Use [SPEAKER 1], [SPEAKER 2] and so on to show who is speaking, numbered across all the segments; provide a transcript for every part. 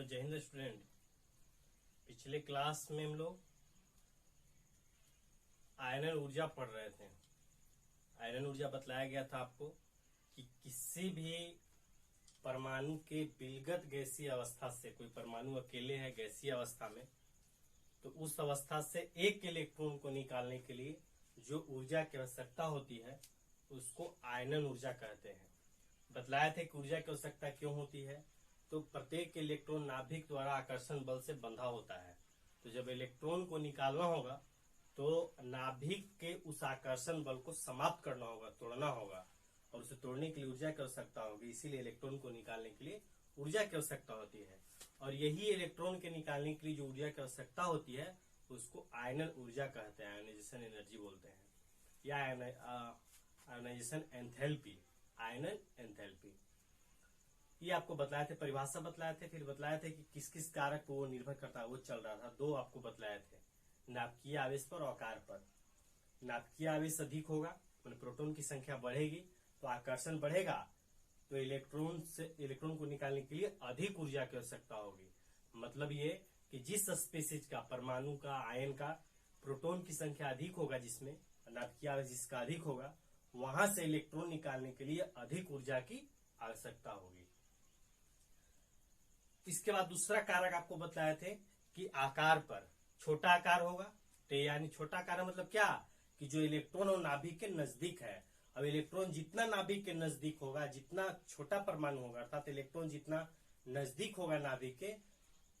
[SPEAKER 1] जय हिंद स्टूडेंट। पिछले क्लास में हम लोग आयनन ऊर्जा पढ़ रहे थे। आयनन ऊर्जा बतलाया गया था आपको कि किसी भी परमाणु के विलगत गैसीय अवस्था से, कोई परमाणु अकेले है गैसीय अवस्था में, तो उस अवस्था से एक इलेक्ट्रॉन को निकालने के लिए जो ऊर्जा की आवश्यकता होती है उसको आयनन ऊर्जा कहते हैं। बतलाया थे कि ऊर्जा की आवश्यकता क्यों होती है, तो प्रत्येक इलेक्ट्रॉन नाभिक द्वारा आकर्षण बल से बंधा होता है। तो जब इलेक्ट्रॉन को निकालना होगा तो नाभिक के उस आकर्षण बल को समाप्त करना होगा, तोड़ना होगा, और उसे तोड़ने के लिए ऊर्जा की आवश्यकता होगी। इसीलिए इलेक्ट्रॉन को निकालने के लिए ऊर्जा की आवश्यकता होती है, और यही इलेक्ट्रॉन के निकालने के लिए जो ऊर्जा की आवश्यकता होती है उसको आयनन ऊर्जा कहते हैं, आयनाइजेशन एनर्जी बोलते हैं, या आयनाइजेशन एंथैल्पी, आयनन एंथैल्पी। ये आपको बतलाए थे, परिभाषा बतलाए थे, फिर बतलाए थे कि किस किस कारक पर वो निर्भर करता है, वो चल रहा था। दो आपको बतलाए थे, नाभिकीय आवेश पर और आकार पर। नाभिकीय आवेश अधिक होगा, मतलब प्रोटॉन की संख्या बढ़ेगी तो आकर्षण बढ़ेगा, तो इलेक्ट्रॉन को निकालने के लिए अधिक ऊर्जा की आवश्यकता होगी। मतलब ये कि जिस स्पीशीज का, परमाणु का, आयन का प्रोटॉन की संख्या अधिक होगा, जिसमें नाभिकीय आवेश जिसका अधिक होगा, वहां से इलेक्ट्रॉन निकालने के लिए अधिक ऊर्जा की आवश्यकता होगी। इसके बाद दूसरा कारक आपको बताए थे कि आकार पर, छोटा आकार होगा, तो यानी छोटा आकार मतलब क्या कि जो इलेक्ट्रॉन और नाभिक के नजदीक है। अब इलेक्ट्रॉन जितना नाभिक के नजदीक होगा, जितना छोटा परमाणु होगा, अर्थात इलेक्ट्रॉन जितना नजदीक होगा नाभिक के,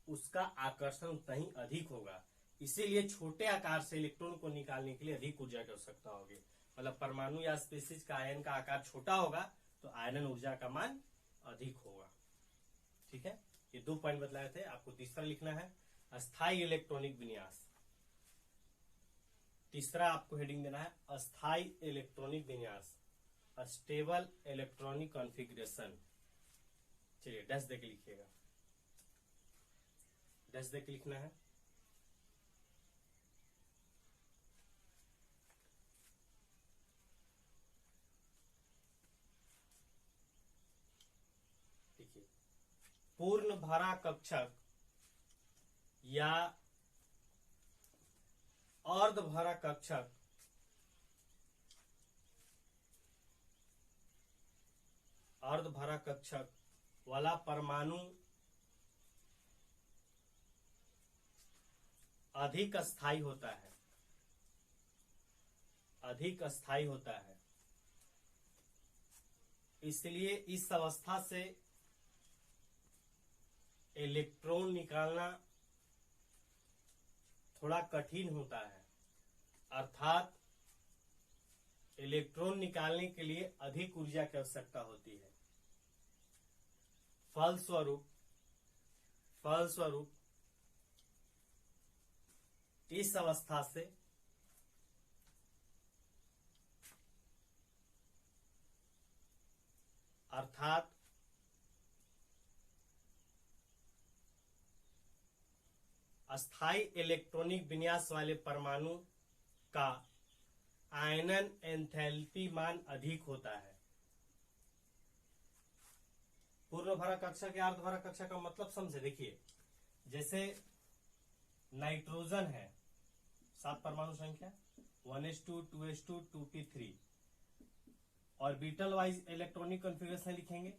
[SPEAKER 1] उसका आकर्षण उतना ही अधिक होगा। इसीलिए छोटे आकार से इलेक्ट्रॉन को निकालने के लिए अधिक ऊर्जा की आवश्यकता होगी। मतलब परमाणु या स्पीशीज का आयन का आकार छोटा होगा तो आयनन ऊर्जा का मान अधिक होगा। ठीक है, ये दो पॉइंट बतलाए थे। आपको तीसरा लिखना है अस्थायी इलेक्ट्रॉनिक विन्यास। तीसरा आपको हेडिंग देना है अस्थायी इलेक्ट्रॉनिक विन्यास, स्टेबल इलेक्ट्रॉनिक कॉन्फ़िगरेशन। चलिए डैश देके लिखिएगा, डैश देके लिखना है। देखिए, पूर्ण भरा कक्षक या अर्ध भरा कक्षक वाला परमाणु अधिक अस्थायी होता है, अधिक अस्थायी होता है। इसलिए इस अवस्था से इलेक्ट्रॉन निकालना थोड़ा कठिन होता है, अर्थात इलेक्ट्रॉन निकालने के लिए अधिक ऊर्जा की आवश्यकता होती है। फलस्वरूप इस अवस्था से अर्थात अस्थायी इलेक्ट्रॉनिक विन्यास वाले परमाणु का आयनन एंथैल्पी मान अधिक होता है। पूर्ण भरा कक्षक या अर्ध भरा कक्षक का मतलब समझे। देखिए, जैसे नाइट्रोजन है, 7 परमाणु संख्या, 1s2 2s2 2p3, और बीटल वाइज इलेक्ट्रॉनिक कॉन्फ़िगरेशन लिखेंगे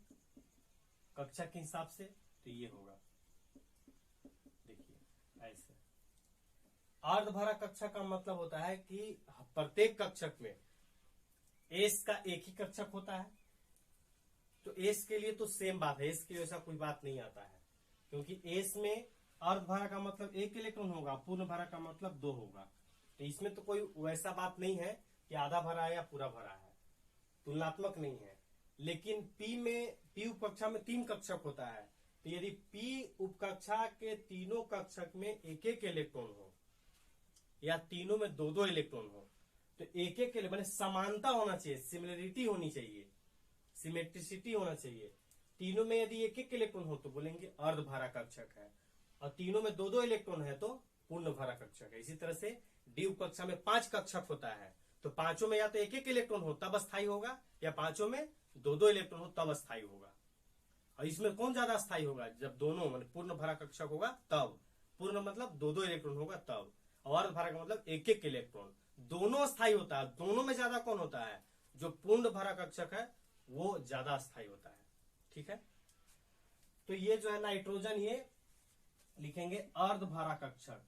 [SPEAKER 1] कक्षक के हिसाब से, तो ये होगा, देखिए ऐसे। अर्ध भरा कक्षक का मतलब होता है कि प्रत्येक कक्षक में एस का एक ही कक्षक होता है। तो एस के लिए तो सेम बात है, एस के लिए ऐसा कोई बात नहीं आता है, क्योंकि एस में अर्ध भरा का मतलब एक इलेक्ट्रॉन होगा, पूर्ण भरा का मतलब 2 होगा। तो इसमें तो कोई वैसा बात नहीं है कि आधा भरा है या पूरा भरा है, तुलनात्मक नहीं है। लेकिन पी उपकक्षा में 3 कक्षक होता है, तो यदि पी उपकक्षा के तीनों कक्षक में एक एक इलेक्ट्रॉन हो या तीनों में 2-2 इलेक्ट्रॉन हो, तो एक एक मैंने समानता होना चाहिए, सिमिलरिटी होनी चाहिए, सिमेट्रिसिटी होना चाहिए। तीनों में यदि एक एक इलेक्ट्रॉन हो तो बोलेंगे अर्ध भरा कक्षक है, और तीनों में 2-2 इलेक्ट्रॉन है तो पूर्ण भरा कक्षक है। इसी तरह से डी उपकक्षा में 5 कक्षक होता है, तो पांचों में या तो एक एक इलेक्ट्रॉन हो तब अस्थायी होगा, या पांचों में 2-2 इलेक्ट्रॉन हो तब अस्थायी होगा। और इसमें कौन ज्यादा स्थायी होगा? जब दोनों मतलब पूर्ण भरा कक्षक होगा तब। पूर्ण मतलब दो दो इलेक्ट्रॉन होगा तब। और अर्ध भरा का मतलब एक एक इलेक्ट्रॉन। दोनों स्थायी होता है। दोनों में ज्यादा कौन होता है? जो पूर्ण भरा कक्षक है वो ज्यादा स्थायी होता है। ठीक है, तो ये जो है नाइट्रोजन, ये लिखेंगे अर्ध भरा कक्षक।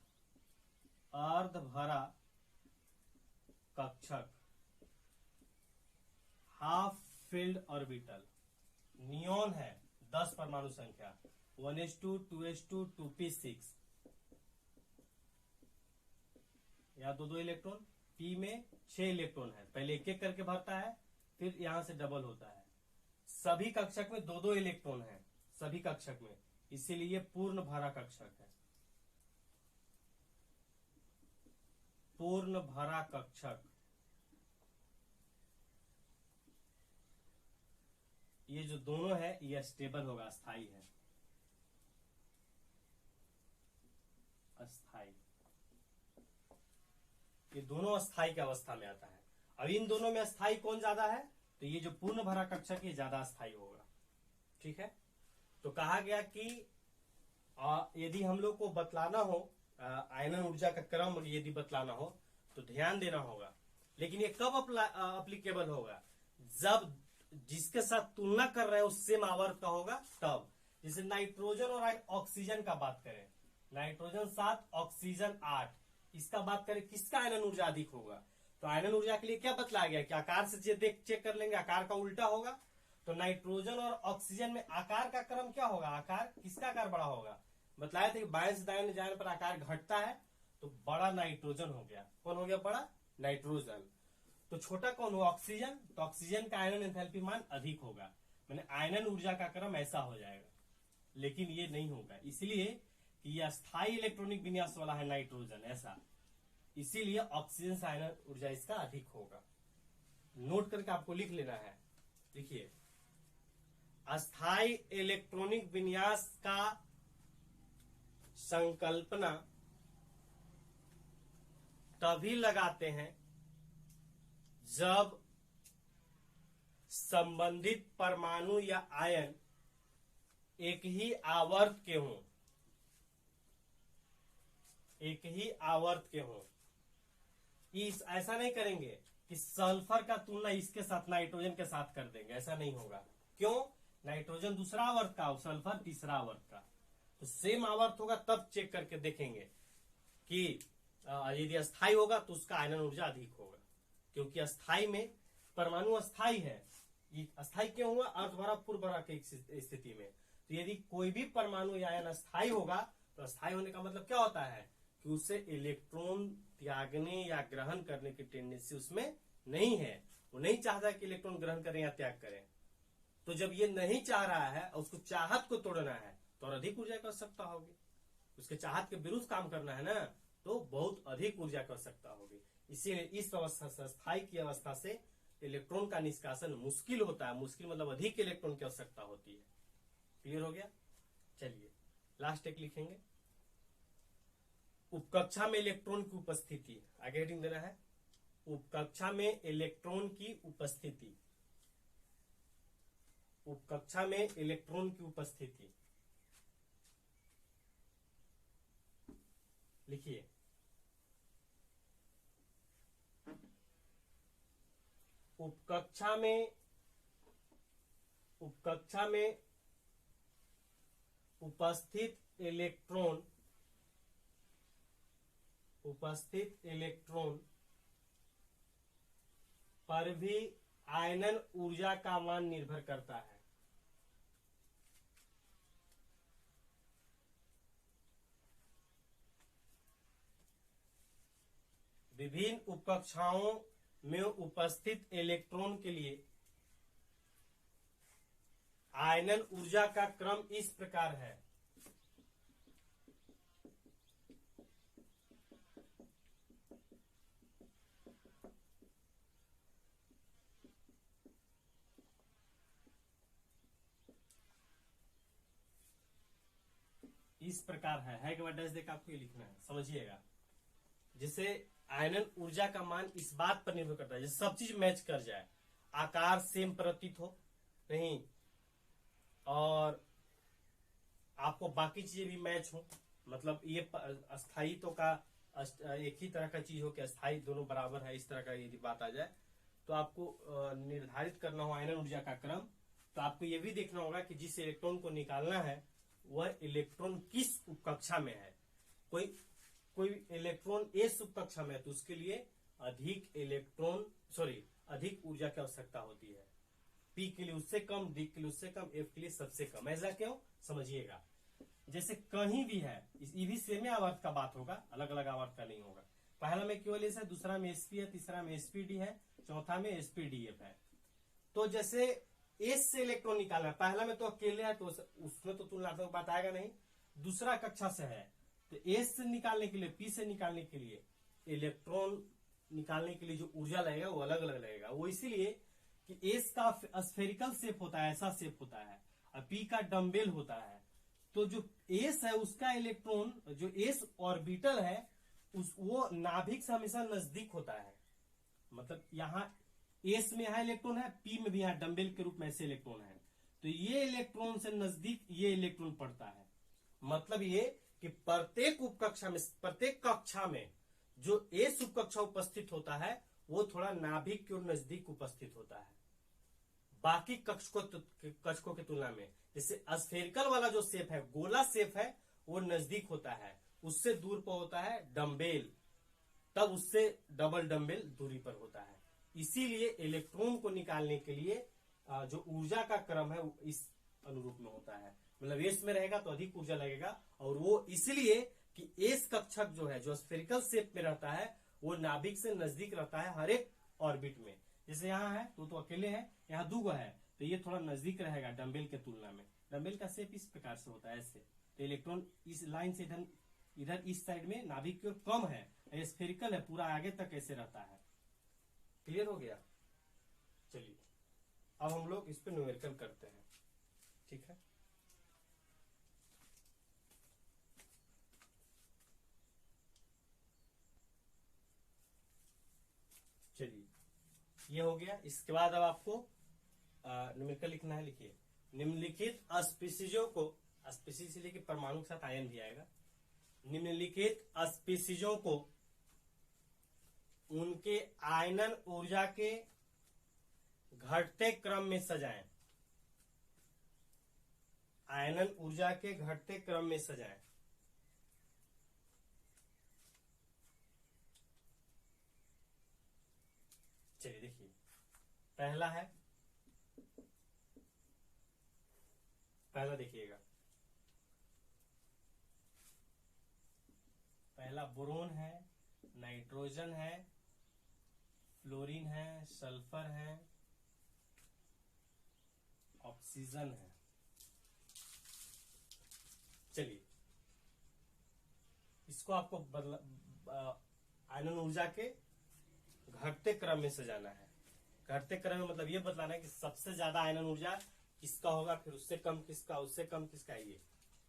[SPEAKER 1] अर्ध भरा कक्षक, हाफ फिल्ड ऑर्बिटल। नियॉन है 10 परमाणु संख्या, 1s2 2s2 2p6 या दो दो इलेक्ट्रॉन। पी में 6 इलेक्ट्रॉन है, पहले एक एक करके भरता है फिर यहां से डबल होता है। सभी कक्षक में दो दो इलेक्ट्रॉन है, सभी कक्षक में, इसीलिए पूर्ण भरा कक्षक है। पूर्ण भरा कक्षक, ये जो दोनों है ये स्टेबल होगा, स्थायी है, अस्थाई। ये दोनों स्थायी की अवस्था में आता है। अब इन दोनों में स्थायी कौन ज्यादा है? तो ये जो पूर्ण भरा कक्षक ये ज्यादा स्थायी होगा। ठीक है, तो कहा गया कि यदि हम लोग को बतलाना हो आयनन ऊर्जा का क्रम, यदि बतलाना हो तो ध्यान देना होगा। लेकिन ये कब अप्लीकेबल होगा? जब जिसके साथ तुलना कर रहे हैं उस सेम आवर्त का होगा तब। जैसे नाइट्रोजन और ऑक्सीजन का बात करें, नाइट्रोजन 7 ऑक्सीजन 8, इसका बात करें किसका आयनन ऊर्जा अधिक होगा? तो आयनन ऊर्जा के लिए क्या बतलाया गया कि आकार से चेक कर लेंगे, आकार का उल्टा होगा। तो नाइट्रोजन और ऑक्सीजन में आकार का क्रम क्या होगा? आकार किसका आकार बड़ा होगा? बतलाया था कि बाएं से दाएं जाने पर आकार घटता है, तो बड़ा नाइट्रोजन हो गया। कौन हो गया बड़ा? नाइट्रोजन। तो छोटा कौन हुआ? ऑक्सीजन। तो ऑक्सीजन का आयनन एंथैल्पी मान अधिक होगा, मैंने आयनन ऊर्जा का क्रम ऐसा हो जाएगा। लेकिन ये नहीं होगा, इसलिए कि यह अस्थायी इलेक्ट्रॉनिक विन्यास वाला है नाइट्रोजन, ऐसा, इसीलिए ऑक्सीजन से आयनन ऊर्जा इसका अधिक होगा। नोट करके आपको लिख लेना है। देखिए, अस्थायी इलेक्ट्रॉनिक विन्यास का संकल्पना तभी लगाते हैं जब संबंधित परमाणु या आयन एक ही आवर्त के हों, एक ही आवर्त के हों। इस ऐसा नहीं करेंगे कि सल्फर का तुलना इसके साथ नाइट्रोजन के साथ कर देंगे, ऐसा नहीं होगा। क्यों? नाइट्रोजन दूसरा आवर्त का, सल्फर तीसरा आवर्त का। तो सेम आवर्त होगा तब चेक करके देखेंगे कि यदि अस्थाई होगा तो उसका आयनन ऊर्जा अधिक होगा, क्योंकि अस्थाई में परमाणु अस्थाई है। ये अस्थाई क्यों हुआ? अर्ध भरा पूर्व भरा की स्थिति में। तो यदि कोई भी परमाणु या आयन अस्थाई होगा तो अस्थाई होने का मतलब क्या होता है कि उसे इलेक्ट्रॉन त्यागने या ग्रहण करने की टेंडेंसी उसमें नहीं है। वो नहीं चाहता कि इलेक्ट्रॉन ग्रहण करें या त्याग करें। तो जब ये नहीं चाह रहा है और उसको चाहत को तोड़ना है तो और अधिक ऊर्जा की आवश्यकता होगी। उसके चाहत के विरुद्ध काम करना है ना, तो बहुत अधिक ऊर्जा की आवश्यकता होगी। इसीलिए इस अवस्था से, स्थायी की अवस्था से इलेक्ट्रॉन का निष्कासन मुश्किल होता है। मुश्किल मतलब अधिक इलेक्ट्रॉन की आवश्यकता होती है। क्लियर हो गया? चलिए लास्ट एक लिखेंगे, उपकक्षा में इलेक्ट्रॉन की उपस्थिति। आगे हेडिंग देना है, उपकक्षा में इलेक्ट्रॉन की उपस्थिति। उपकक्षा में इलेक्ट्रॉन की उपस्थिति लिखिए। उपकक्षा में उपस्थित इलेक्ट्रॉन पर भी आयनन ऊर्जा का मान निर्भर करता है। विभिन्न उपकक्षाओं में उपस्थित इलेक्ट्रॉन के लिए आयनन ऊर्जा का क्रम इस प्रकार है। इस प्रकार है कि डैश देकर आपको ये लिखना है, समझिएगा। जिसे आयनन ऊर्जा का मान इस बात पर निर्भर करता है, जैसे सब चीज मैच कर जाए, आकार सेम प्रतीत हो नहीं, और आपको बाकी चीजें भी मैच हो, मतलब ये अस्थायित्व का एक ही तरह का चीज हो कि अस्थायी दोनों बराबर है, इस तरह का यदि बात आ जाए तो आपको निर्धारित करना हो आयनन ऊर्जा का क्रम, तो आपको ये भी देखना होगा कि जिस इलेक्ट्रॉन को निकालना है वह इलेक्ट्रॉन किस उपकक्षा में है। कोई कोई इलेक्ट्रॉन एस उपकक्षा में है तो उसके लिए अधिक ऊर्जा की आवश्यकता होती है। पी के लिए उससे कम, डी के लिए उससे कम, एफ के लिए सबसे कम। ऐसा क्यों, समझिएगा। जैसे कहीं भी है, ये भी सेम आवर्त का बात होगा, अलग अलग आवर्त का नहीं होगा। पहला में क्यों है, दूसरा में एसपी है, तीसरा में एसपीडी है, चौथा में एसपीडीएफ है। तो जैसे एस से इलेक्ट्रॉन निकालना है, पहला में तो अकेले है तो उसमें तो तुलनात्मक बात आएगा नहीं। दूसरा कक्षा से है तो एस से निकालने के लिए, पी से निकालने के लिए, इलेक्ट्रॉन निकालने के लिए जो ऊर्जा लगेगा वो अलग अलग लगेगा। वो इसीलिए कि एस का स्फेरिकल शेप होता है, ऐसा शेप होता है, और पी का डम्बेल होता है। तो जो एस है उसका इलेक्ट्रॉन, जो एस ऑर्बिटल है वो नाभिक से हमेशा नजदीक होता है। मतलब यहां एस में यहां इलेक्ट्रॉन है, पी में भी यहां डम्बेल के रूप में ऐसे इलेक्ट्रॉन है, तो ये इलेक्ट्रॉन से नजदीक ये इलेक्ट्रॉन पड़ता है। मतलब ये कि प्रत्येक उपकक्षा में, प्रत्येक कक्षा में जो एस उपकक्षा उपस्थित होता है वो थोड़ा नाभिक की ओर नजदीक उपस्थित होता है बाकी कक्षकों की तुलना में। जैसे स्फेरिकल वाला जो शेप है, गोला शेप है, वो नजदीक होता है, उससे दूर पर होता है डम्बेल, तब उससे डबल डम्बेल दूरी पर होता है। इसीलिए इलेक्ट्रॉन को निकालने के लिए जो ऊर्जा का क्रम है इस अनुरूप में होता है। मतलब एस में रहेगा तो अधिक ऊर्जा लगेगा, और वो इसलिए कि एस कक्षक जो है, जो स्फेरिकल शेप में रहता है, वो नाभिक से नजदीक रहता है हर एक ऑर्बिट में। जैसे यहाँ है तो अकेले है, यहाँ दूगो है तो ये थोड़ा नजदीक रहेगा डम्बेल के तुलना में। डम्बेल का शेप इस प्रकार से होता है ऐसे, तो इलेक्ट्रॉन इस लाइन से इधर इस साइड में नाभिक की ओर कम है, स्फेरिकल है, पूरा आगे तक ऐसे रहता है। क्लियर हो गया। चलिए अब हम लोग इस पे न्यूमेरिकल करते हैं, ठीक है। चलिए ये हो गया। इसके बाद अब आपको न्यूमेरिकल लिखना है। लिखिए, निम्नलिखित स्पीसीजों को, स्पीसीज से लेकर परमाणु के साथ आयन भी आएगा, निम्नलिखित स्पीसीजों को उनके आयनन ऊर्जा के घटते क्रम में सजाएं। आयनन ऊर्जा के घटते क्रम में सजाएं। चलिए देखिए, पहला है, पहला देखिएगा, पहला बोरोन है, नाइट्रोजन है, फ्लोरीन है, सल्फर है, ऑक्सीजन है। चलिए इसको आपको आयनन ऊर्जा के घटते क्रम में सजाना है। घटते क्रम में मतलब ये बतलाना है कि सबसे ज्यादा आयनन ऊर्जा किसका होगा, फिर उससे कम किसका, उससे कम किसका। ये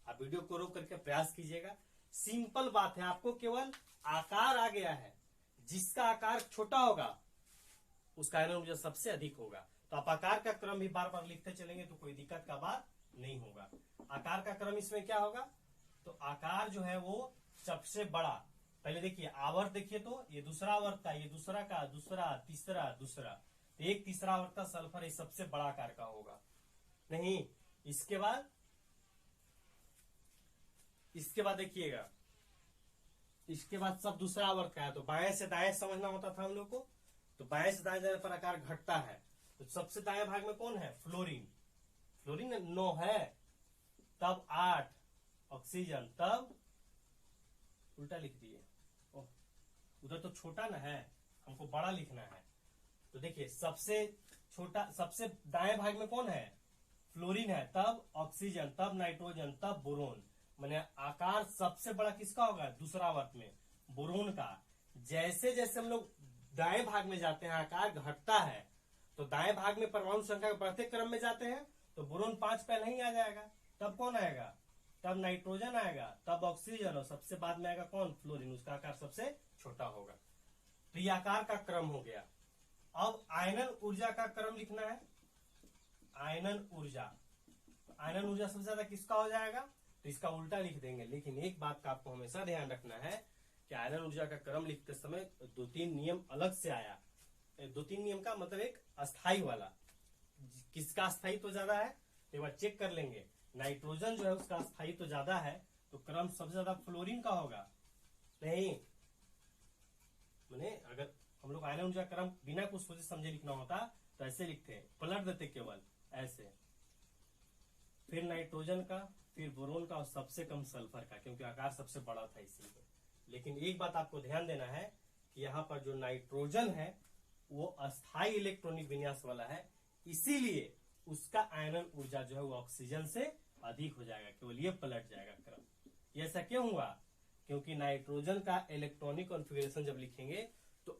[SPEAKER 1] आप वीडियो को रोक करके प्रयास कीजिएगा। सिंपल बात है, आपको केवल आकार आ गया है, जिसका आकार छोटा होगा उसका आयनन ऊर्जा सबसे अधिक होगा। तो आप आकार का क्रम भी बार बार लिखते चलेंगे तो कोई दिक्कत का बात नहीं होगा। आकार का क्रम इसमें क्या होगा, तो आकार जो है वो सबसे बड़ा, पहले देखिए आवर्त देखिए, तो ये दूसरा आवर्त का, ये दूसरा का, दूसरा, तीसरा, दूसरा, तो एक तीसरा आवर्त का सल्फर ये सबसे बड़ा आकार का होगा। नहीं, इसके बाद देखिएगा, इसके बाद सब दूसरा आवर्त का है, तो बाएं से दाएं समझना होता था हम लोग को, तो बाएं से दाएं जाने पर आकार घटता है। तो सबसे दाएं भाग में कौन है, फ्लोरीन, फ्लोरीन 9 है, तब 8 ऑक्सीजन, तब उल्टा लिख दिए, उधर तो छोटा ना है, हमको बड़ा लिखना है। तो देखिए सबसे छोटा, सबसे दाएं भाग में कौन है, फ्लोरीन है, तब ऑक्सीजन, तब नाइट्रोजन, तब बोरोन। माने आकार सबसे बड़ा किसका होगा, दूसरा आवर्त में बोरोन का। जैसे जैसे हम लोग दाएं भाग में जाते हैं आकार घटता है, तो दाएं भाग में परमाणु संख्या के बढ़ते क्रम में जाते हैं तो बोरोन 5 पहले ही आ जाएगा, तब कौन आएगा, तब नाइट्रोजन आएगा, तब ऑक्सीजन, और सबसे बाद में आएगा कौन, फ्लोरीन, उसका आकार सबसे छोटा होगा। तो ये आकार का क्रम हो गया। अब आयनन ऊर्जा का क्रम लिखना है। आयनन ऊर्जा, आयनन ऊर्जा सबसे ज्यादा किसका हो जाएगा, तो इसका उल्टा लिख देंगे। लेकिन एक बात का आपको हमेशा ध्यान रखना है कि आयरन ऊर्जा का क्रम लिखते समय 2-3 नियम अलग से आया। 2-3 नियम का मतलब एक अस्थाई वाला, किसका अस्थायित्व तो ज्यादा है एक बार चेक कर लेंगे। नाइट्रोजन जो है उसका अस्थायित्व तो ज्यादा है, तो क्रम सबसे ज्यादा फ्लोरीन का होगा। नहीं, मैंने अगर हम लोग आयरन ऊर्जा क्रम बिना कुछ सोचे समझे लिखना होता तो ऐसे लिखते हैं, पलट देते केवल ऐसे, फिर नाइट्रोजन का, फिर बोरोन का और सबसे कम सल्फर का, क्योंकि आकार सबसे बड़ा था इसीलिए। लेकिन एक बात आपको ध्यान देना है कि यहाँ पर जो नाइट्रोजन है वो अस्थाई इलेक्ट्रॉनिक विन्यास वाला है, इसीलिए उसका आयनन ऊर्जा जो है वो ऑक्सीजन से अधिक हो जाएगा, केवल ये पलट जाएगा क्रम। ये ऐसा क्यों हुआ? क्योंकि नाइट्रोजन का इलेक्ट्रॉनिक कॉन्फ़िगरेशन जब लिखेंगे तो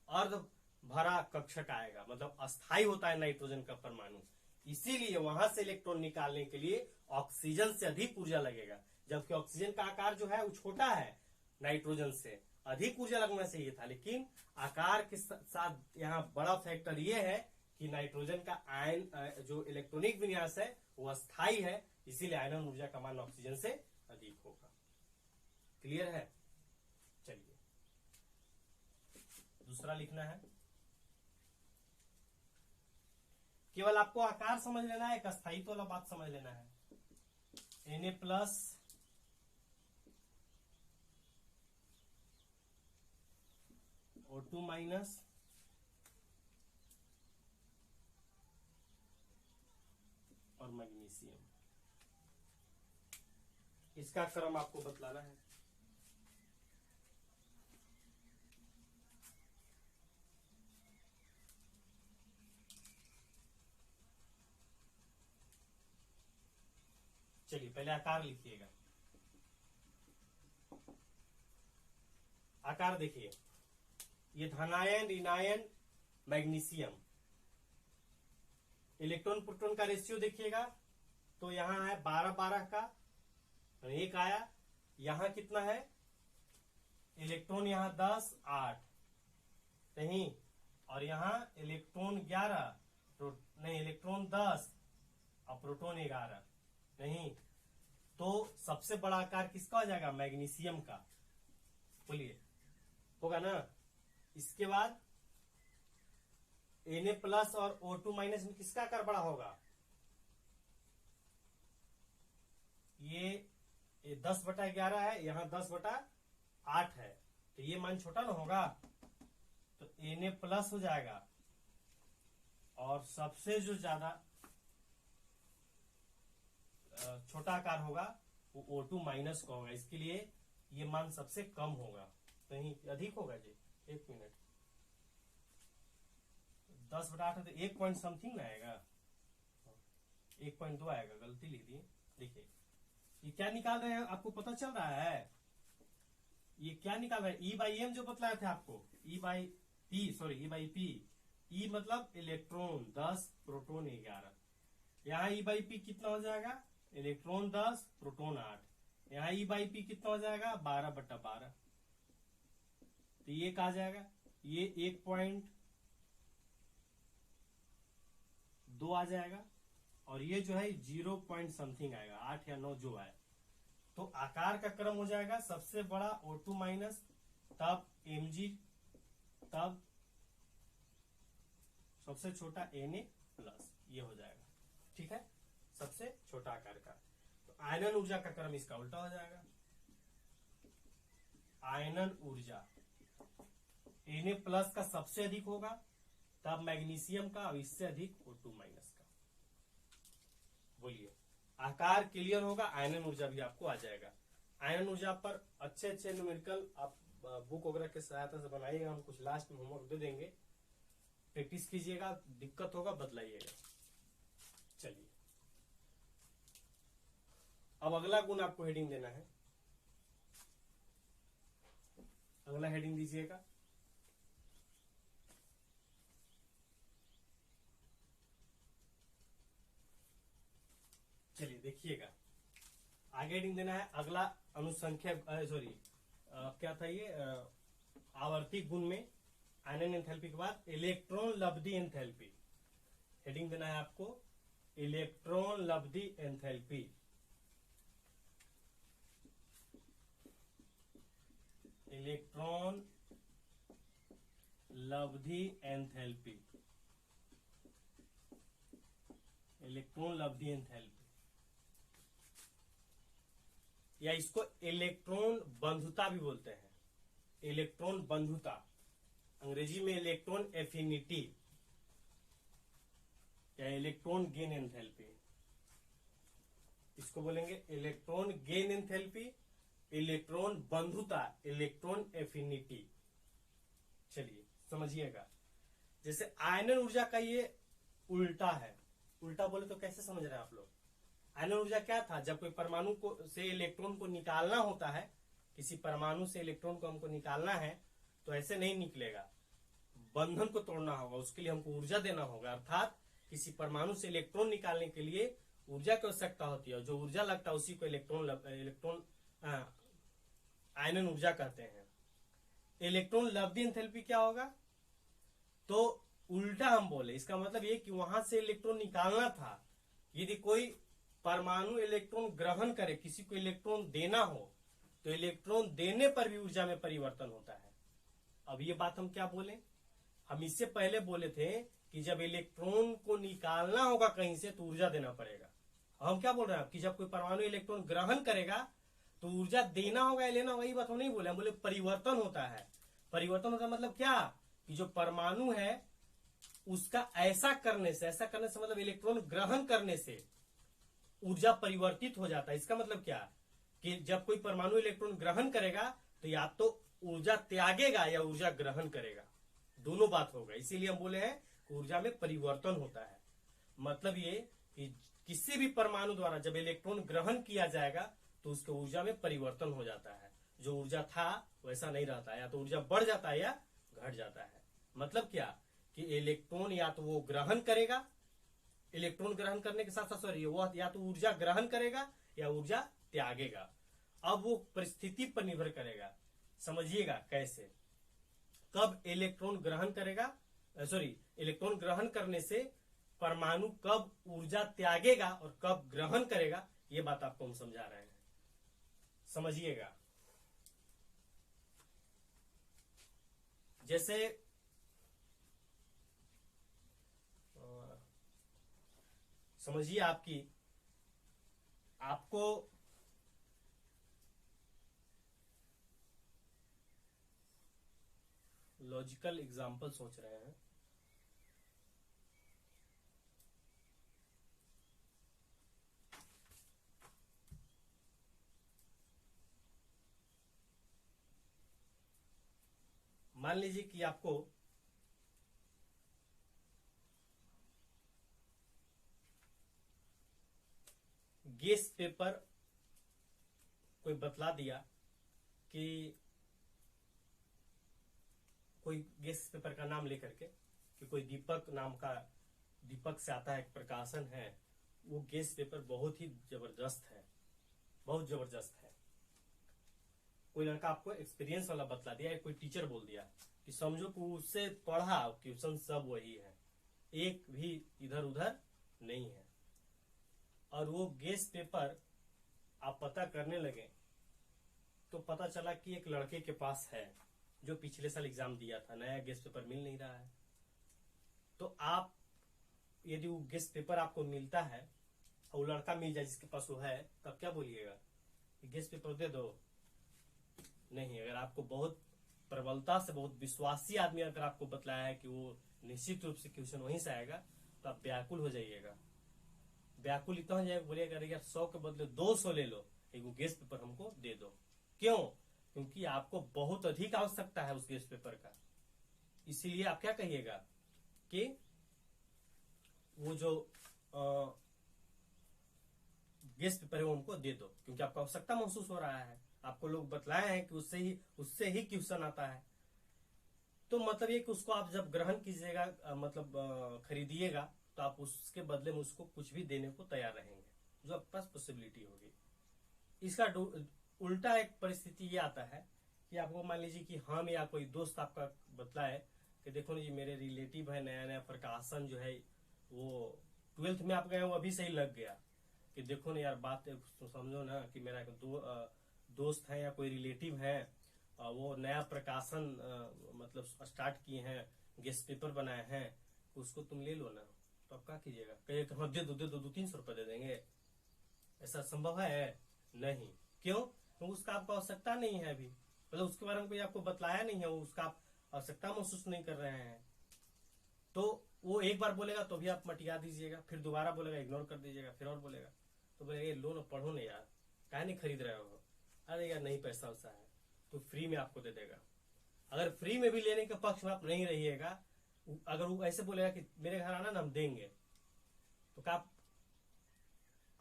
[SPEAKER 1] अर्ध भरा कक्षक आएगा, मतलब अस्थाई होता है नाइट्रोजन का परमाणु, इसीलिए वहां से इलेक्ट्रॉन निकालने के लिए ऑक्सीजन से अधिक ऊर्जा लगेगा। जबकि ऑक्सीजन का आकार जो है वो छोटा है, नाइट्रोजन से अधिक ऊर्जा लगना चाहिए था, लेकिन आकार के साथ यहाँ बड़ा फैक्टर ये है कि नाइट्रोजन का आयन जो इलेक्ट्रॉनिक विन्यास है वो अस्थाई है, इसीलिए आयनन ऊर्जा का मान ऑक्सीजन से अधिक होगा। क्लियर है? चलिए दूसरा लिखना है। केवल आपको आकार समझ लेना है, एक अस्थायित्व वाला बात समझ लेना है। Na+ O2- और मैग्नीशियम, इसका क्रम आपको बतलाना है। चलिए पहले आकार लिखिएगा। आकार देखिए, ये धनायन, ऋणायन, मैग्नीशियम, इलेक्ट्रॉन प्रोटॉन का रेशियो देखिएगा तो यहां है 12-12 का, एक आया। यहां कितना है? इलेक्ट्रॉन यहां 10-8 नहीं, और यहां इलेक्ट्रॉन 11 नहीं, इलेक्ट्रॉन 10 और प्रोटॉन 11 नहीं, तो सबसे बड़ा आकार किसका हो जाएगा? मैग्नीशियम का। बोलिए, होगा ना? इसके बाद Na+ और O2- में किसका आकार बड़ा होगा? ये 10/11 है, यहां 10/8 है, तो ये मान छोटा ना होगा, तो Na+ हो जाएगा। और सबसे जो ज्यादा छोटा आकार होगा वो O2- का होगा, इसके लिए ये मान सबसे कम होगा, कहीं अधिक होगा जी। एक मिनट, 10/8 है तो 1 पॉइंट समथिंग आएगा, 1.2 आएगा, गलती लिख दी। देखिए ये क्या निकाल रहे हैं, आपको पता चल रहा है? ये क्या निकाल रहे हैं? E/m जो बतलाया था आपको, E/P, E मतलब इलेक्ट्रॉन 10 प्रोटॉन 11, यहाँ E/P कितना हो जाएगा? इलेक्ट्रॉन 10 प्रोटॉन 8, यहाँ E/P कितना हो जाएगा? 12/12, तो ये कहा जाएगा, ये 1.2 आ जाएगा, और ये जो है 0 पॉइंट समथिंग आएगा, 8 या 9 जो आए। तो आकार का क्रम हो जाएगा सबसे बड़ा O2-, तब Mg, तब सबसे छोटा Na+, ये हो जाएगा। ठीक है, सबसे छोटा आकार का। तो आयनन ऊर्जा का क्रम इसका उल्टा हो जाएगा। आयनन ऊर्जा Na+ का सबसे अधिक होगा, तब मैग्नीशियम का, और इससे अधिक O2- का। बोलिए, आकार क्लियर होगा, आयनन ऊर्जा भी आपको आ जाएगा। आयनन ऊर्जा पर अच्छे अच्छे न्यूमेरिकल आप बुक वगैरह के सहायता से बनाइएगा, हम कुछ लास्ट में होमवर्क दे देंगे, प्रैक्टिस कीजिएगा, दिक्कत होगा बदलाइएगा। चलिए अब अगला गुण आपको हेडिंग देना है। अगला हेडिंग दीजिएगा, चलिए देखिएगा, आगे हेडिंग देना है अगला अनुसंख्या, क्या था ये, आवर्ती गुण में आयनन एंथैल्पी के बाद इलेक्ट्रॉन लब्धि एंथैल्पी। हेडिंग देना है आपको इलेक्ट्रॉन लब्धि एंथैल्पी। इलेक्ट्रॉन लब्धि एंथैल्पी, इलेक्ट्रॉन लब्धि एंथैल्पी, या इसको इलेक्ट्रॉन बंधुता भी बोलते हैं। इलेक्ट्रॉन बंधुता, अंग्रेजी में इलेक्ट्रॉन एफिनिटी या इलेक्ट्रॉन गेन एंथैल्पी, इसको बोलेंगे इलेक्ट्रॉन गेन एंथैल्पी, इलेक्ट्रॉन बंधुता, इलेक्ट्रॉन एफिनिटी। चलिए समझिएगा, जैसे आयनन ऊर्जा का ये उल्टा है। उल्टा बोले तो कैसे समझ रहे हैं आप लोग? आयनन ऊर्जा क्या था? जब कोई परमाणु को से इलेक्ट्रॉन को निकालना होता है, किसी परमाणु से इलेक्ट्रॉन को हमको निकालना है, तो ऐसे नहीं निकलेगा, बंधन को तोड़ना होगा, उसके लिए हमको ऊर्जा देना होगा। अर्थात किसी परमाणु से इलेक्ट्रॉन निकालने के लिए ऊर्जा की आवश्यकता होती है, और जो ऊर्जा लगता है उसी को इलेक्ट्रॉन आयनन ऊर्जा कहते हैं। इलेक्ट्रॉन लब्धि एंथैल्पी क्या होगा? तो उल्टा हम बोले, इसका मतलब ये कि वहां से इलेक्ट्रॉन निकालना था, यदि कोई परमाणु इलेक्ट्रॉन ग्रहण करे, किसी को इलेक्ट्रॉन देना हो, तो इलेक्ट्रॉन देने पर भी ऊर्जा में परिवर्तन होता है। अब ये बात हम क्या बोले? हम इससे पहले बोले थे कि जब इलेक्ट्रॉन को निकालना होगा कहीं से, तो ऊर्जा देना पड़ेगा। हम क्या बोल रहे हैं कि जब कोई परमाणु इलेक्ट्रॉन ग्रहण करेगा तो ऊर्जा देना होगा या लेना होगा, ये बात हम नहीं बोले। हम बोले परिवर्तन होता है। परिवर्तन होता है मतलब क्या? कि जो परमाणु है उसका ऐसा करने से मतलब इलेक्ट्रॉन ग्रहण करने से ऊर्जा परिवर्तित हो जाता है। इसका मतलब क्या? कि जब कोई परमाणु इलेक्ट्रॉन ग्रहण करेगा तो या तो ऊर्जा त्यागेगा या ऊर्जा ग्रहण करेगा, दोनों बात होगा। इसीलिए हम बोले हैं कि ऊर्जा में परिवर्तन होता है। मतलब ये कि किसी भी परमाणु द्वारा जब इलेक्ट्रॉन ग्रहण किया जाएगा तो उसके ऊर्जा में परिवर्तन हो जाता है। जो ऊर्जा था वैसा नहीं रहता है, या तो ऊर्जा बढ़ जाता है या घट जाता है। मतलब क्या? कि इलेक्ट्रॉन या तो वो ग्रहण करेगा, इलेक्ट्रॉन ग्रहण करने के साथ साथ सॉरी वो या तो ऊर्जा ग्रहण करेगा या ऊर्जा त्यागेगा। अब वो परिस्थिति पर निर्भर करेगा। समझिएगा कैसे। कब इलेक्ट्रॉन ग्रहण करेगा, इलेक्ट्रॉन ग्रहण करने से परमाणु कब ऊर्जा त्यागेगा और कब ग्रहण करेगा, ये बात आपको हम समझा रहे हैं। समझिएगा। जैसे समझिए आपको लॉजिकल एग्जाम्पल सोच रहे हैं। मान लीजिए कि आपको गेस पेपर कोई बतला दिया कि कोई गेस पेपर का नाम लेकर के कि कोई दीपक नाम का, दीपक से आता है एक प्रकाशन है, वो गेस पेपर बहुत ही जबरदस्त है, बहुत जबरदस्त है। कोई लड़का आपको एक्सपीरियंस वाला बतला दिया, कोई टीचर बोल दिया कि समझो कि उससे पढ़ा क्वेश्चन सब वही है, एक भी इधर उधर नहीं है, और वो गेस पेपर आप पता करने लगे तो पता चला कि एक लड़के के पास है जो पिछले साल एग्जाम दिया था, नया गेस पेपर मिल नहीं रहा है। तो आप यदि वो गेस पेपर आपको मिलता है और वो लड़का मिल जाए जिसके पास वो है, तब क्या बोलिएगा? गेस पेपर दे दो? नहीं। अगर आपको बहुत प्रबलता से, बहुत विश्वासी आदमी अगर आपको बतलाया है कि वो निश्चित रूप से क्वेश्चन वहीं से आएगा, तो आप व्याकुल हो जाइएगा। व्याकुल इतना हो जाएगा, बोलिएगा यार 100 के बदले 200 ले लो, एक गेस पेपर हमको दे दो। क्यों? क्योंकि आपको बहुत अधिक आवश्यकता है उस गेस पेपर का। इसीलिए आप क्या कहिएगा कि वो जो गेस पेपर है वो हमको दे दो, क्योंकि आपको आवश्यकता महसूस हो रहा है, आपको लोग बतलाए हैं कि उससे ही क्वेश्चन आता है। तो मतलब ये कि उसको आप जब ग्रहण कीजिएगा, मतलब खरीदिएगा, तो आप उसके बदले में उसको कुछ भी देने को तैयार रहेंगे, जो आपके पास पॉसिबिलिटी होगी। इसका उल्टा एक परिस्थिति ये आता है कि आपको मान लीजिए कि हम या कोई दोस्त आपका बतलाए कि देखो ना जी मेरे रिलेटिव है, नया नया प्रकाशन जो है वो 12th में आप गए, वो अभी सही लग गया कि देखो ना यार बात तो समझो ना कि मेरा दोस्त है या कोई रिलेटिव है, वो नया प्रकाशन मतलब स्टार्ट किए हैं, गेस्ट पेपर बनाए हैं, उसको तुम ले लो ना, तो आप क्या कीजिएगा? कहिए कि हाँ दे दो 200-300 रुपये दे देंगे, ऐसा संभव है? नहीं। क्यों? तो उसका आपको आवश्यकता नहीं है अभी, मतलब उसके बारे में कोई आपको बतलाया नहीं है, उसका आप आवश्यकता महसूस नहीं कर रहे हैं। तो वो एक बार बोलेगा तो भी आप मटिया दीजिएगा, फिर दोबारा बोलेगा इग्नोर कर दीजिएगा, फिर और बोलेगा तो बोलेगा ये लो ना, पढ़ो ना यार, काहे नहीं खरीद रहे हो? अरे यार नहीं, पैसा वैसा है, तो फ्री में आपको दे देगा। अगर फ्री में भी लेने के पक्ष में आप नहीं रहिएगा, अगर वो ऐसे बोलेगा कि मेरे घर आना ना हम देंगे, तो क्या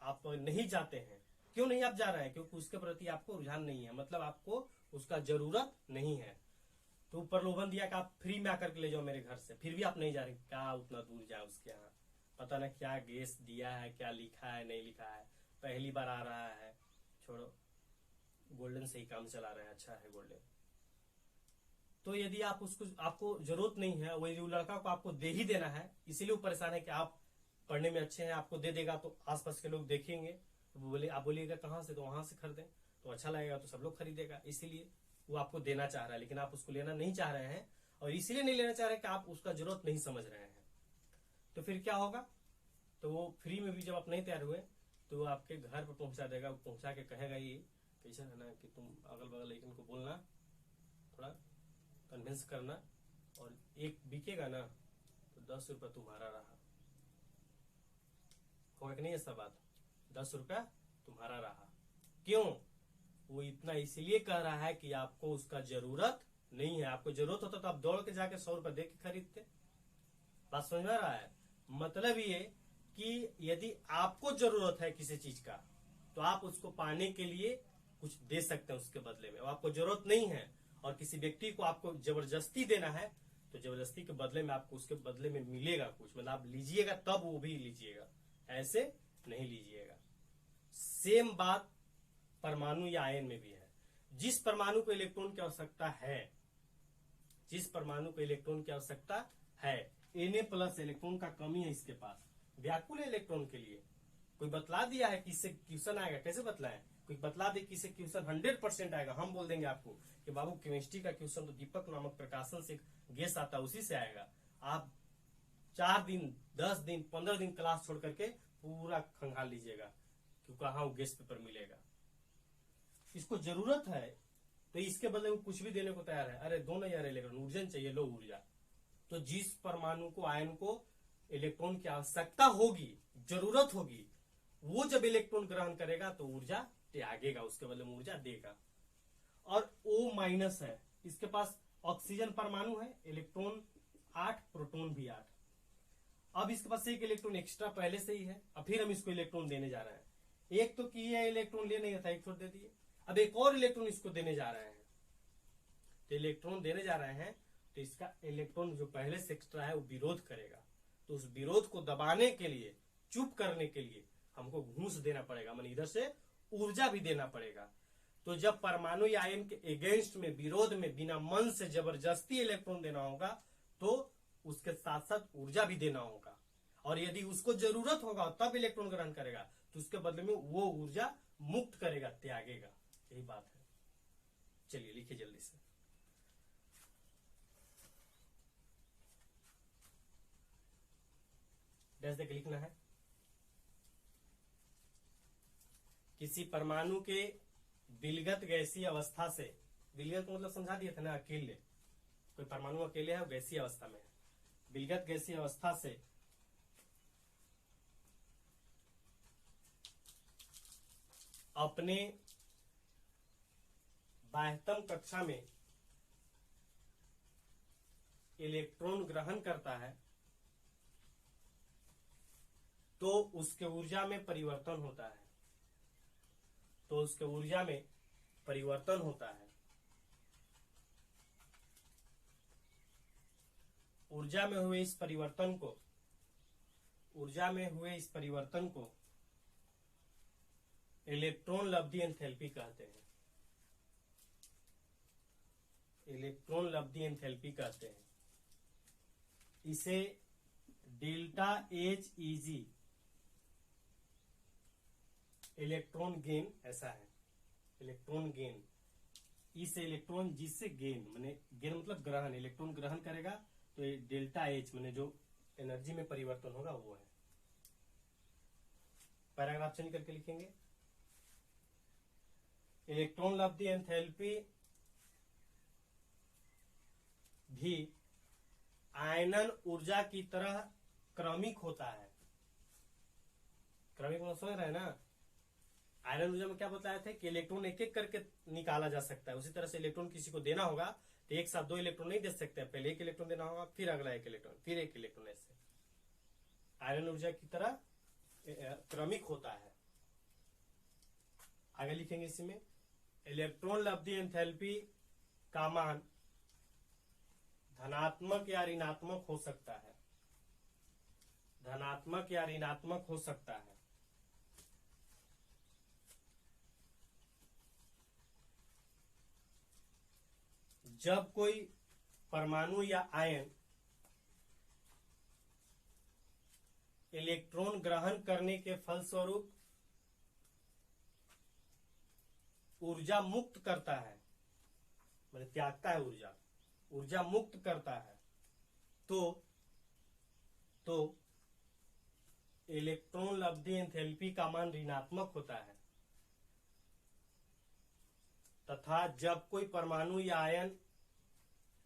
[SPEAKER 1] आप नहीं जाते हैं? क्यों नहीं आप जा रहे हैं? क्योंकि उसके प्रति आपको रुझान नहीं है, मतलब आपको उसका जरूरत नहीं है। तो प्रलोभन दिया कि आप फ्री में आकर के ले जाओ मेरे घर से, फिर भी आप नहीं जा रहे, क्या उतना दूर जाए उसके यहाँ, पता ना क्या गैस दिया है, क्या लिखा है नहीं लिखा है, पहली बार आ रहा है, छोड़ो, गोल्डन से ही काम चला रहे हैं, अच्छा है गोल्डन। तो यदि आप उसको, आपको जरूरत नहीं है, वही लड़का को आपको दे ही देना है, इसीलिए वो परेशान है कि आप पढ़ने में अच्छे हैं, आपको दे देगा तो आसपास के लोग देखेंगे, तो बोले आप बोलिएगा कहाँ से, तो वहां से खरीदें, तो अच्छा लगेगा, तो सब लोग खरीदेगा, इसीलिए वो आपको देना चाह रहा है, लेकिन आप उसको लेना नहीं चाह रहे हैं, और इसीलिए नहीं लेना चाह रहे कि आप उसका जरूरत नहीं समझ रहे हैं। तो फिर क्या होगा? तो वो फ्री में भी जब आप नहीं तैयार हुए, तो वो आपके घर पर पहुंचा देगा, वो पहुंचा के कहेगा ये कैसा है ना कि तुम अगल बगल लेकिन को बोलना, थोड़ा कन्विंस करना, और एक बिकेगा ना तो 10 रुपया तुम्हारा रहा। होगा कि नहीं ऐसा बात? 10 रुपया तुम्हारा रहा। क्यों? वो इतना इसीलिए कह रहा है कि आपको उसका जरूरत नहीं है। आपको जरूरत होता तो आप दौड़ के जाके 100 रुपया दे के खरीदते। बात समझ में आ रहा है? मतलब ये कि यदि आपको जरूरत है किसी चीज का, तो आप उसको पाने के लिए कुछ दे सकते हैं उसके बदले में। आपको जरूरत नहीं है और किसी व्यक्ति को आपको जबरदस्ती देना है, तो जबरदस्ती के बदले में आपको उसके बदले में मिलेगा कुछ, मतलब आप लीजिएगा तब वो भी लीजिएगा, ऐसे नहीं लीजिएगा। सेम बात परमाणु या आयन में भी है। जिस परमाणु को इलेक्ट्रॉन की आवश्यकता है, जिस परमाणु को इलेक्ट्रॉन की आवश्यकता है, Na+ इलेक्ट्रॉन का कमी है इसके पास, व्याकुल है इलेक्ट्रॉन के लिए। कोई बतला दिया है कि इससे क्वेश्चन आएगा, कैसे बतलाएं? कोई बतला दे कि इससे क्वेश्चन 100% आएगा, हम बोल देंगे आपको कि बाबू केमिस्ट्री का क्वेश्चन तो दीपक नामक प्रकाशन से गैस आता है उसी से आएगा। आप 4 दिन 10 दिन 15 दिन क्लास छोड़ करके पूरा खंगाल लीजिएगा कि कहाँ वो गैस पेपर मिलेगा। इसको जरूरत है तो इसके बदले में कुछ भी देने को तैयार है। अरे दो ना यार इलेक्ट्रॉन, ऊर्जा चाहिए, लो ऊर्जा। तो जिस परमाणु को, आयन को इलेक्ट्रॉन की आवश्यकता होगी, जरूरत होगी, वो जब इलेक्ट्रॉन ग्रहण करेगा तो ऊर्जा त्यागेगा, उसके बदले में ऊर्जा देगा। और O- है, इसके पास ऑक्सीजन परमाणु है, इलेक्ट्रॉन 8, प्रोटॉन भी 8। अब इसके पास एक इलेक्ट्रॉन एक्स्ट्रा पहले से ही है, अब फिर हम इसको इलेक्ट्रॉन देने जा रहे हैं। एक तो किए इलेक्ट्रॉन ले नहीं था, एक छोड़ दे दिए, अब एक और इलेक्ट्रॉन इसको देने जा रहे हैं। तो इलेक्ट्रॉन देने जा रहे हैं तो इसका इलेक्ट्रॉन जो पहले से एक्स्ट्रा है वो विरोध करेगा, तो उस विरोध को दबाने के लिए, चुप करने के लिए हमको घूस देना पड़ेगा, माने इधर से ऊर्जा भी देना पड़ेगा। तो जब परमाणु या आयन के अगेंस्ट में, विरोध में, बिना मन से जबरदस्ती इलेक्ट्रॉन देना होगा, तो उसके साथ साथ ऊर्जा भी देना होगा। और यदि उसको जरूरत होगा तब इलेक्ट्रॉन ग्रहण करेगा, तो उसके बदले में वो ऊर्जा मुक्त करेगा, त्यागेगा। यही बात है। चलिए लिखिए जल्दी से। डैश देके लिखना है। किसी परमाणु के विलगत गैसीय अवस्था से, विलगत मतलब समझा दिए थे ना, अकेले, कोई परमाणु अकेले है, गैसीय अवस्था में है, विलगत गैसीय अवस्था से अपने बाह्यतम कक्षा में इलेक्ट्रॉन ग्रहण करता है, तो उसके ऊर्जा में परिवर्तन होता है, तो उसके ऊर्जा में परिवर्तन होता है। ऊर्जा में हुए इस परिवर्तन को, ऊर्जा में हुए इस परिवर्तन को इलेक्ट्रॉन लब्धि एंथैल्पी कहते हैं। इलेक्ट्रॉन लब्धि एंथैल्पी कहते हैं। इसे डेल्टा HEG, इलेक्ट्रॉन गेन, ऐसा है, इलेक्ट्रॉन गेन ई से इलेक्ट्रॉन, जी से गेन, माने गेन मतलब ग्रहण, इलेक्ट्रॉन ग्रहण करेगा तो ये डेल्टा एच माने जो एनर्जी में परिवर्तन होगा वो है। पैराग्राफ चेंज करके लिखेंगे, इलेक्ट्रॉन लब्धि एंथैल्पी भी आयनन ऊर्जा की तरह क्रमिक होता है। क्रमिक मतलब समझ रहे हैं ना, आयरन ऊर्जा में क्या बताया था कि इलेक्ट्रॉन एक एक करके निकाला जा सकता है, उसी तरह से इलेक्ट्रॉन किसी को देना होगा तो एक साथ 2 इलेक्ट्रॉन नहीं दे सकते, पहले एक इलेक्ट्रॉन देना होगा, फिर अगला एक इलेक्ट्रॉन, फिर एक इलेक्ट्रॉन, ऐसे आयरन ऊर्जा की तरह क्रमिक होता है। आगे लिखेंगे इसमें, इलेक्ट्रॉन लब्धि एंथैल्पी का मान धनात्मक या ऋणात्मक हो सकता है, धनात्मक या ऋणात्मक हो सकता है। जब कोई परमाणु या आयन इलेक्ट्रॉन ग्रहण करने के फलस्वरूप ऊर्जा मुक्त करता है, मतलब त्यागता है ऊर्जा मुक्त करता है, तो इलेक्ट्रॉन लब्धि एंथैल्पी का मान ऋणात्मक होता है। तथा जब कोई परमाणु या आयन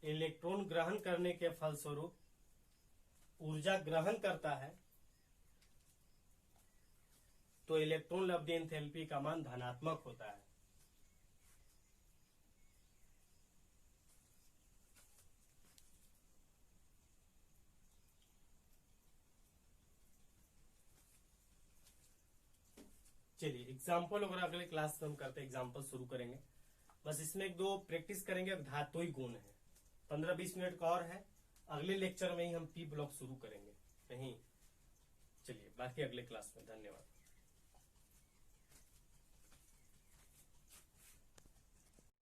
[SPEAKER 1] इलेक्ट्रॉन ग्रहण करने के फलस्वरूप ऊर्जा ग्रहण करता है तो इलेक्ट्रॉन लब्धि एंथैल्पी का मान धनात्मक होता है। चलिए एग्जाम्पल वगैरह अगले क्लास में हम करते हैं, एग्जाम्पल शुरू करेंगे। बस इसमें 1-2 प्रैक्टिस करेंगे, धातुई गुण है, 15-20 मिनट का और है, अगले लेक्चर में ही हम पी ब्लॉक शुरू करेंगे नहीं। चलिए बाकी अगले क्लास में, धन्यवाद।